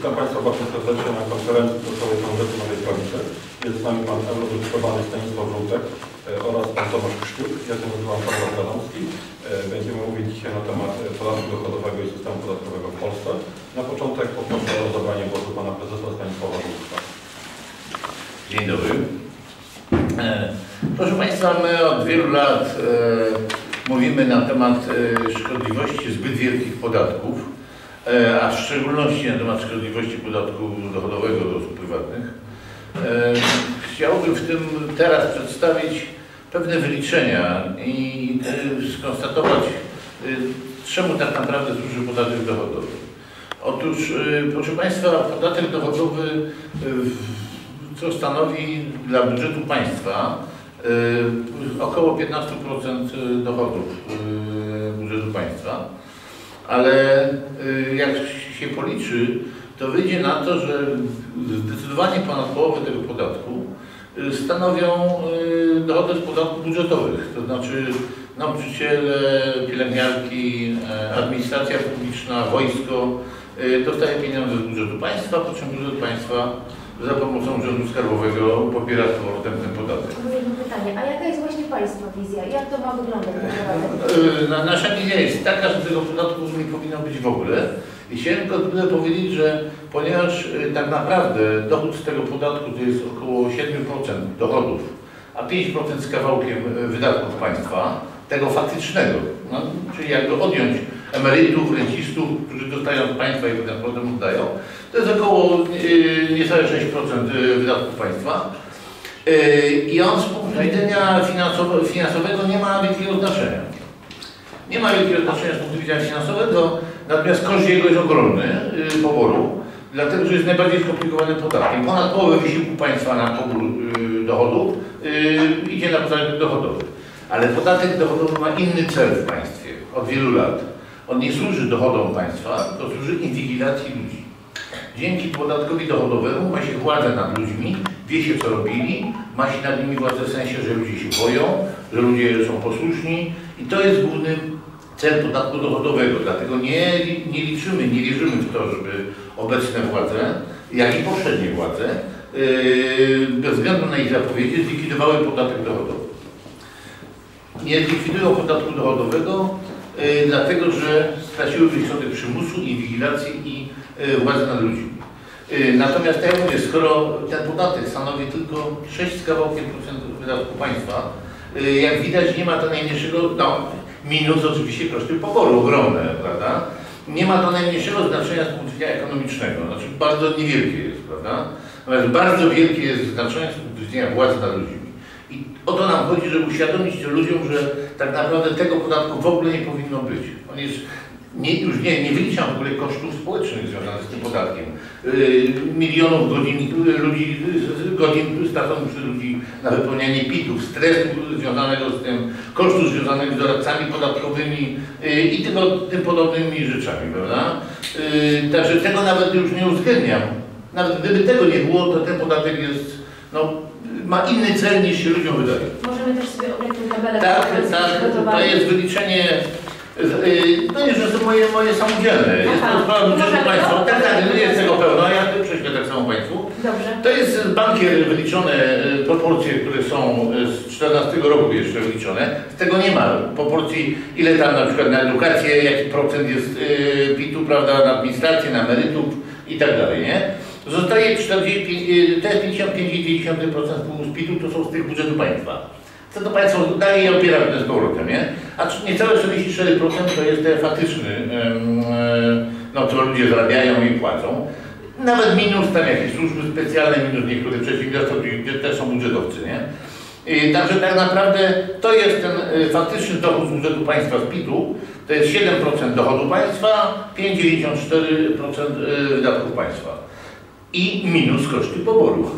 Witam Państwa bardzo serdecznie na konferencji prasowej Kongresu Nowej Prawicy. Jest z nami Pan eurodeputowany Stanisław Żółtek oraz Pan Tomasz Krzciuk. Ja się nazywam Paweł Gadomski. Będziemy mówić dzisiaj na temat podatku dochodowego i systemu podatkowego w Polsce. Na początek poproszę o zabranie głosu Pana Prezesa Stanisława Żółtka. Dzień dobry. Proszę Państwa, my od wielu lat mówimy na temat szkodliwości zbyt wielkich podatków, a w szczególności na temat szkodliwości podatku dochodowego do osób prywatnych. Chciałbym w tym teraz przedstawić pewne wyliczenia i skonstatować, czemu tak naprawdę służy podatek dochodowy. Otóż, proszę Państwa, podatek dochodowy co stanowi dla budżetu państwa około 15% dochodów budżetu państwa, ale jak się policzy, to wyjdzie na to, że zdecydowanie ponad połowę tego podatku stanowią dochody z podatków budżetowych, to znaczy nauczyciele, pielęgniarki, administracja publiczna, wojsko dostaje pieniądze z budżetu państwa, po czym budżet państwa za pomocą urzędu skarbowego popiera z powrotem ten podatek. Mam jedno pytanie, a jaka jest właśnie Państwa wizja? Jak to ma wyglądać? Nasza wizja jest taka, że tego podatku nie powinno być w ogóle. I chciałem tylko tyle powiedzieć, że ponieważ tak naprawdę dochód z tego podatku to jest około 7% dochodów, a 5% z kawałkiem wydatków państwa, tego faktycznego, no, czyli jakby odjąć emerytów, rencistów, którzy dostają od państwa i potem oddają, to jest około niecałe 6% wydatków państwa. I on z punktu widzenia finansowego nie ma wielkiego znaczenia. Nie ma wielkiego znaczenia z punktu widzenia finansowego, natomiast koszt jego jest ogromny poboru, dlatego że jest najbardziej skomplikowanym podatkiem. Ponad połowę wysiłku państwa na pobór dochodów idzie na podatek dochodowy. Ale podatek dochodowy ma inny cel w państwie od wielu lat. On nie służy dochodom państwa, to służy inwigilacji ludzi. Dzięki podatkowi dochodowemu ma się władzę nad ludźmi, wie się co robili, ma się nad nimi władzę w sensie, że ludzie się boją, że ludzie są posłuszni i to jest główny cel podatku dochodowego. Dlatego nie liczymy, nie wierzymy w to, żeby obecne władze, jak i poprzednie władze, bez względu na ich zapowiedzi, zlikwidowały podatek dochodowy. Nie likwidują podatku dochodowego, dlatego że straciłyby środek przymusu, inwigilacji i władzy nad ludźmi. Natomiast tak jak mówię, skoro ten podatek stanowi tylko 6 z kawałkiem procent wydatków państwa, jak widać nie ma to najmniejszego, no minus oczywiście koszty poboru ogromne, prawda? Nie ma to najmniejszego znaczenia z punktu widzenia ekonomicznego, znaczy bardzo niewielkie jest, prawda? Natomiast bardzo wielkie jest znaczenie z punktu widzenia władzy nad ludźmi. I o to nam chodzi, żeby uświadomić ludziom, że tak naprawdę tego podatku w ogóle nie powinno być. On jest, już nie wyliczam w ogóle kosztów społecznych związanych z tym podatkiem. Milionów godzin straconych przez ludzi na wypełnianie PIT-ów, stresu związanego z tym, kosztów związanych z doradcami podatkowymi i tym podobnymi rzeczami, prawda? Także tego nawet już nie uwzględniam. Nawet gdyby tego nie było, to ten podatek jest, no, ma inny cel niż się ludziom wydaje. Możemy też sobie obrać tę tabelę. Tak, to jest wyliczenie, to nie, że to moje samodzielne. Jest to sprawa budżetu państwa. Tak, nie jest tego pełno, ja prześlę tak samo Państwu. Dobrze. To jest bankier wyliczone, proporcje, które są z 2014 roku jeszcze wyliczone. Z tego nie ma proporcji, ile tam na przykład na edukację, jaki procent jest PIT-u, prawda, na administrację, na emerytów i tak dalej, nie? Zostaje 55,2% z PIT-u, to są z tych budżetu państwa. Co to państwo daje i opiera z powrotem, nie? A niecałe 44% to jest ten faktyczny, no co ludzie zarabiają i płacą. Nawet minus tam jakieś służby specjalne, minus niektóre przedsiębiorstwa, gdzie też są budżetowcy, nie? Także tak naprawdę to jest ten faktyczny dochód z budżetu państwa z PIT-u, to jest 7% dochodu państwa, 5,94% wydatków państwa. I minus koszty poboru.